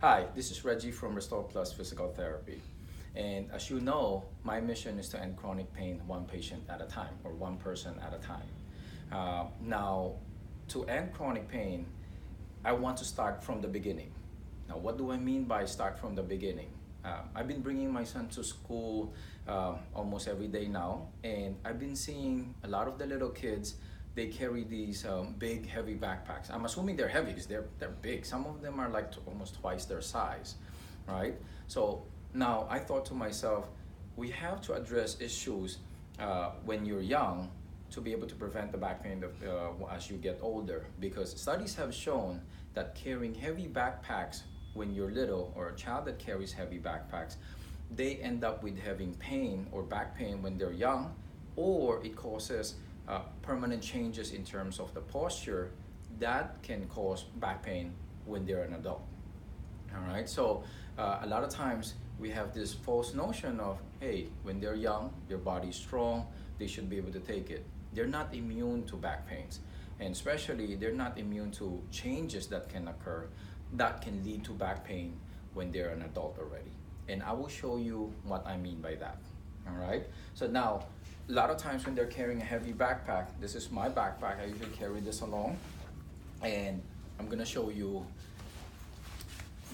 Hi, this is Reggie from Restore Plus Physical Therapy. And as you know, my mission is to end chronic pain one patient at a time or one person at a time. Now, to end chronic pain, I want to start from the beginning. Now, what do I mean by start from the beginning? I've been bringing my son to school almost every day now, and I've been seeing a lot of the little kids. They carry these big, heavy backpacks. I'm assuming they're heavy because they're big. Some of them are like almost twice their size, right? So now I thought to myself, we have to address issues when you're young to be able to prevent the back pain as you get older, because studies have shown that carrying heavy backpacks when you're little, or a child that carries heavy backpacks, they end up with having pain or back pain when they're young, or it causes permanent changes in terms of the posture that can cause back pain when they're an adult. All right, so a lot of times we have this false notion of, hey, when they're young, their body's strong, they should be able to take it. They're not immune to back pains, and especially they're not immune to changes that can occur that can lead to back pain when they're an adult already. And I will show you what I mean by that. All right, so now a lot of times when they're carrying a heavy backpack, this is my backpack, I usually carry this along, and I'm gonna show you,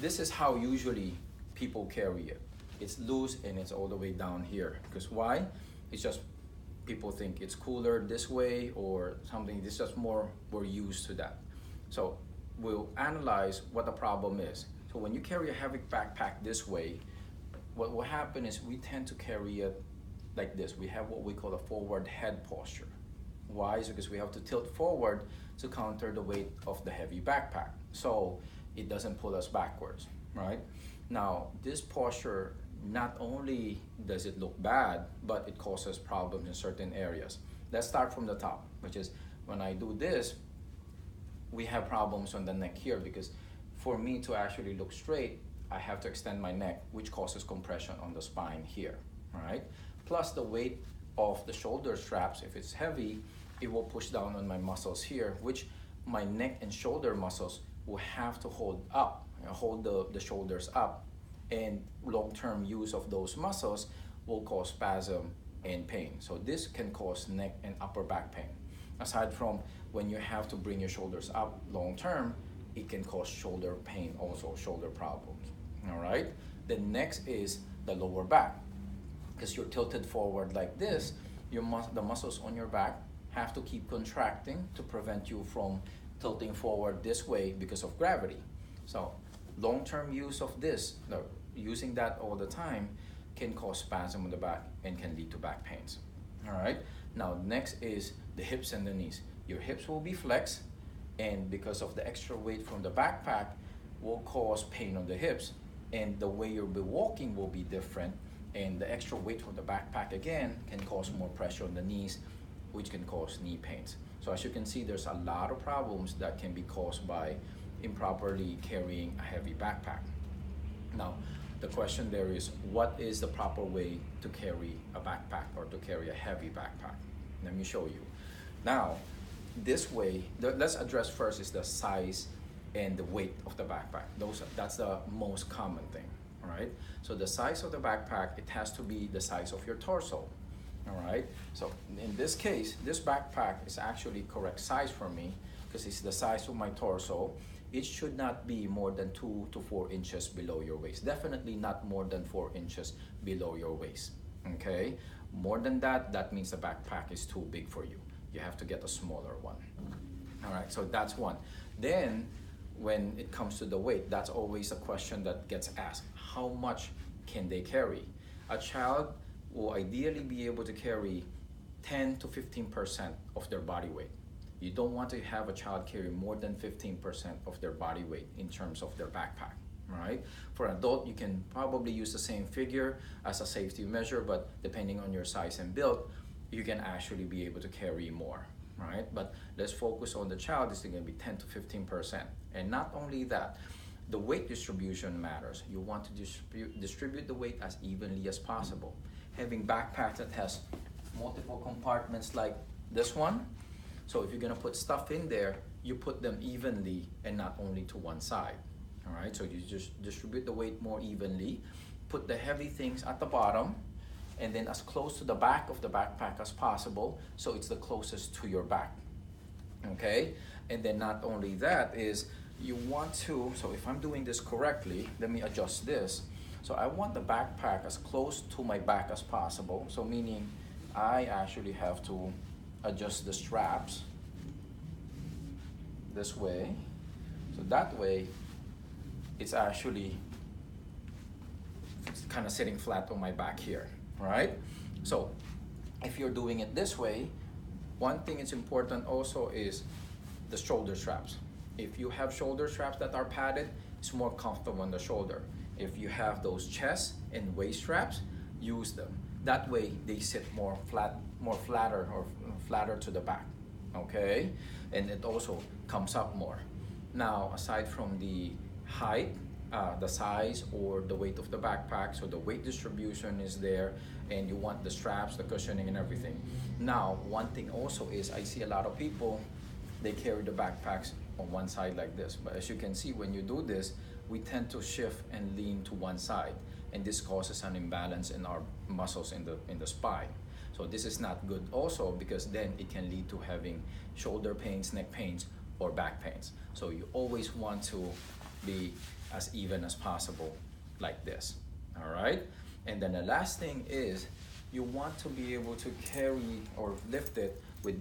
this is how usually people carry it. It's loose and it's all the way down here. Because why? It's just people think it's cooler this way or something. This is just more, we're used to that. So we'll analyze what the problem is. So when you carry a heavy backpack this way, what will happen is we tend to carry it like this. We have what we call a forward head posture. Why? Is because we have to tilt forward to counter the weight of the heavy backpack, so it doesn't pull us backwards, right? Now, this posture, not only does it look bad, but it causes problems in certain areas. Let's start from the top, which is when I do this, we have problems on the neck here, because for me to actually look straight, I have to extend my neck, which causes compression on the spine here, right? Plus the weight of the shoulder straps, if it's heavy, it will push down on my muscles here, which my neck and shoulder muscles will have to hold up, hold the shoulders up, and long-term use of those muscles will cause spasm and pain. So this can cause neck and upper back pain. Aside from when you have to bring your shoulders up long-term, it can cause shoulder pain also, shoulder problems, all right? The next is the lower back. Because you're tilted forward like this, the muscles on your back have to keep contracting to prevent you from tilting forward this way because of gravity. So long-term use of this, using that all the time, can cause spasm in the back and can lead to back pains. All right, now next is the hips and the knees. Your hips will be flexed, and because of the extra weight from the backpack will cause pain on the hips, and the way you'll be walking will be different, and the extra weight from the backpack again can cause more pressure on the knees, which can cause knee pains. So as you can see, there's a lot of problems that can be caused by improperly carrying a heavy backpack. Now, the question there is, what is the proper way to carry a backpack or to carry a heavy backpack? Let me show you. Now, this way, let's address first is the size and the weight of the backpack. That's the most common thing, all right? So the size of the backpack, it has to be the size of your torso, all right? So in this case, this backpack is actually correct size for me because it's the size of my torso. It should not be more than 2 to 4 inches below your waist. Definitely not more than 4 inches below your waist, okay? More than that, that means the backpack is too big for you. You have to get a smaller one. All right, so that's one. Then when it comes to the weight, that's always a question that gets asked. How much can they carry? A child will ideally be able to carry 10 to 15% of their body weight. You don't want to have a child carry more than 15% of their body weight in terms of their backpack, right? For an adult, you can probably use the same figure as a safety measure, but depending on your size and build, you can actually be able to carry more, right? But let's focus on the child. It's going to be 10 to 15%. And not only that, the weight distribution matters. You want to distribute the weight as evenly as possible. Having backpacks that has multiple compartments like this one, so if you're gonna put stuff in there, you put them evenly and not only to one side, All right, so you just distribute the weight more evenly, put the heavy things at the bottom, and then as close to the back of the backpack as possible, so it's the closest to your back. Okay, and then not only that is you want to, so if I'm doing this correctly, let me adjust this. So I want the backpack as close to my back as possible, so meaning I actually have to adjust the straps this way, so that way it's actually kind of sitting flat on my back here, right? So if you're doing it this way, one thing that's important also is the shoulder straps. If you have shoulder straps that are padded, it's more comfortable on the shoulder. If you have those chest and waist straps, use them. That way they sit more flatter to the back, okay? And it also comes up more. Now, aside from the height, the size or the weight of the backpack, so the weight distribution is there, and you want the straps, the cushioning and everything. Now, one thing also is I see a lot of people, they carry the backpacks on one side like this, but as you can see, when you do this, we tend to shift and lean to one side, and this causes an imbalance in our muscles in the spine. So this is not good also, because then it can lead to having shoulder pains, neck pains, or back pains. So you always want to be as even as possible like this. All right, and then the last thing is you want to be able to carry or lift it with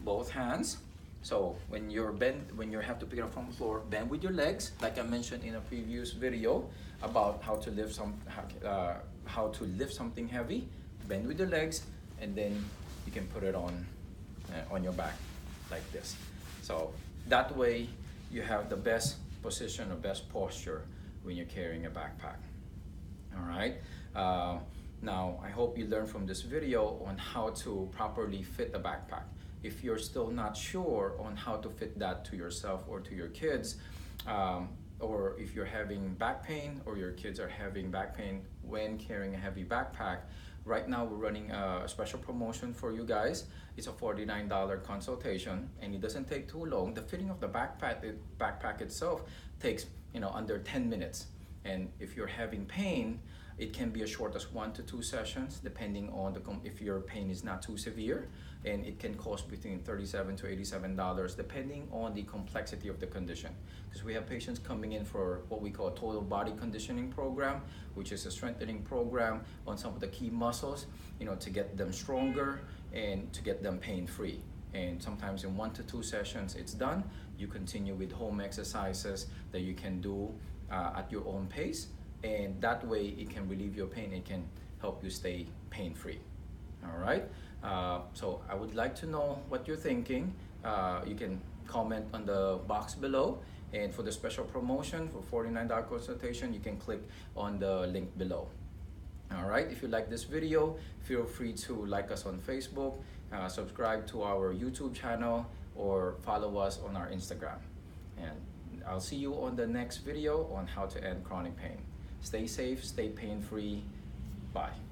both hands. So when you have to pick it up from the floor, bend with your legs, like I mentioned in a previous video about how to lift something heavy. Bend with your legs, and then you can put it on your back like this. So that way you have the best position or best posture when you're carrying a backpack. All right. Now I hope you learned from this video on how to properly fit a backpack. If you're still not sure on how to fit that to yourself or to your kids, or if you're having back pain or your kids are having back pain when carrying a heavy backpack, right now we're running a special promotion for you guys. It's a $49 consultation, and it doesn't take too long. The fitting of the backpack itself takes under 10 minutes. And if you're having pain, it can be as short as 1 to 2 sessions, depending on if your pain is not too severe, and it can cost between $37 to $87, depending on the complexity of the condition. Because we have patients coming in for what we call a total body conditioning program, which is a strengthening program on some of the key muscles, to get them stronger and to get them pain-free. And sometimes in 1 to 2 sessions, it's done. You continue with home exercises that you can do at your own pace, and that way it can relieve your pain. It can help you stay pain-free. All right. So I would like to know what you're thinking. You can comment on the box below, and for the special promotion for $49 consultation, you can click on the link below. All right. If you like this video, feel free to like us on Facebook, subscribe to our YouTube channel, or follow us on our Instagram. And I'll see you on the next video on how to end chronic pain. Stay safe, stay pain-free. Bye.